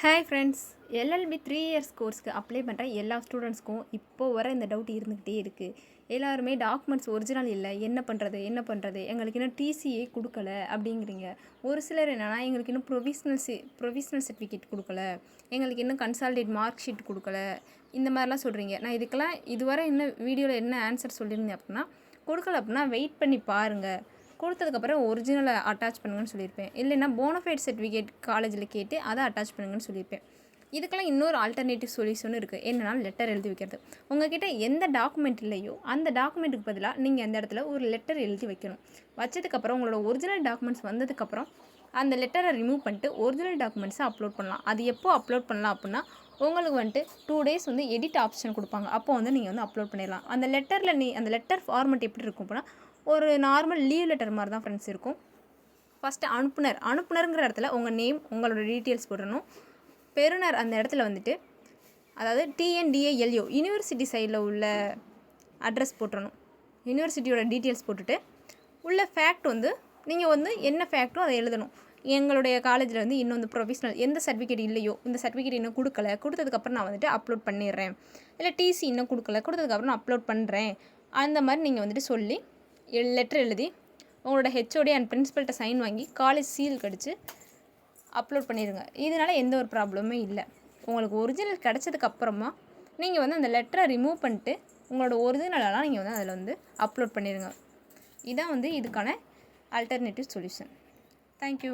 Hi friends, LLB 3 years கோர்ஸ்க்கு apply பண்ணுற எல்லா ஸ்டூடெண்ட்ஸ்க்கும் இப்போது வர இந்த டவுட் இருந்துக்கிட்டே இருக்குது. எல்லாருமே டாக்குமெண்ட்ஸ் ஒரிஜினல் இல்லை, என்ன பண்ணுறது எங்களுக்கு இன்னும் டிசிஏ கொடுக்கல அப்படிங்கிறீங்க. ஒரு சிலர் என்னென்னா எங்களுக்கு இன்னும் ப்ரொவிஷ்னல் சர்டிஃபிகேட் கொடுக்கல, எங்களுக்கு இன்னும் கன்சாலிடேட் மார்க் ஷீட் கொடுக்கல, இந்த மாதிரிலாம் சொல்கிறீங்க. நான் இதுக்கெல்லாம் இதுவரை என்ன வீடியோவில் என்ன ஆன்சர் சொல்லியிருந்தேன் அப்படின்னா, கொடுக்கல அப்படின்னா வெயிட் பண்ணி பாருங்கள், கொடுத்ததுக்கப்புறம் ஒரிஜினலை அட்டாச் பண்ணுங்கன்னு சொல்லியிருப்பேன். இல்லைன்னா போனஃபைட் சர்டிஃபிகேட் காலேஜில் கேட்டு அதை அட்டாச் பண்ணுங்கன்னு சொல்லியிருப்பேன். இதுக்கெல்லாம் இன்னொரு ஆல்டர்னேட்டிவ் சொல்யூஷன் இருக்குது. என்னென்னா லெட்டர் எழுதி வைக்கிறது. உங்கள்கிட்ட எந்த டாக்குமெண்ட் இல்லையோ அந்த டாக்குமெண்ட்டுக்கு பதிலாக நீங்கள் அந்த இடத்துல ஒரு லெட்டர் எழுதி வைக்கணும். வச்சதுக்கப்புறம் உங்களோட ஒரிஜினல் டாக்குமெண்ட்ஸ் வந்ததுக்கப்புறம் அந்த லெட்டரை ரிமூவ் பண்ணிட்டு ஒரிஜினல் டாக்குமெண்ட்ஸை அப்லோட் பண்ணலாம். அது எப்போ அப்லோட் பண்ணலாம் அப்படின்னா, உங்களுக்கு வந்துட்டு 2 days எடிட் ஆப்ஷன் கொடுப்பாங்க. அப்போ நீங்கள் அப்லோட் பண்ணிடலாம். அந்த லெட்டரில் அந்த லெட்டர் ஃபார்மெட் எப்படி இருக்கும் அப்படின்னா, ஒரு நார்மல் லீவ் லெட்டர் மாதிரி தான் ஃப்ரெண்ட்ஸ் இருக்கும். ஃபஸ்ட்டு அனுப்புனருங்கிற இடத்துல உங்கள் நேம், உங்களோட டீட்டெயில்ஸ் போடணும். பெறுநர் அந்த இடத்துல அதாவது TNDALO யூனிவர்சிட்டி சைடில் உள்ள அட்ரஸ் போட்டுறணும். யூனிவர்சிட்டியோட டீட்டெயில்ஸ் போட்டுட்டு உள்ள ஃபேக்ட் நீங்கள் என்ன ஃபேக்ட்டோ அதை எழுதணும். எங்களுடைய காலேஜில் இன்னும் ப்ரொஃபஷனல் எந்த சர்டிஃபிகேட் இல்லையோ, இந்த சர்டிஃபிகேட் இன்னும் கொடுத்ததுக்கப்புறம் நான் அப்லோட் பண்ணிடுறேன், இல்லை டிசி இன்னும் கொடுத்ததுக்கப்புறம் நான் அப்லோட் பண்ணுறேன், அந்த மாதிரி நீங்கள் சொல்லி லெட்டர் எழுதி உங்களோட ஹெச்ஓடி அண்ட் பிரின்சிபல்கிட்ட சைன் வாங்கி காலேஜ் சீல் கடிச்சு அப்லோட் பண்ணிடுங்க. இதனால் எந்த ஒரு ப்ராப்ளமே இல்லை. உங்களுக்கு ஒரிஜினல் கிடச்சதுக்கப்புறமா நீங்கள் அந்த லெட்டரை ரிமூவ் பண்ணிட்டு உங்களோட ஒரிஜினலெல்லாம் நீங்கள் அதில் அப்லோட் பண்ணிடுங்க. இதான் இதுக்கான ஆல்டர்னேட்டிவ் சொல்யூஷன். தேங்க்யூ.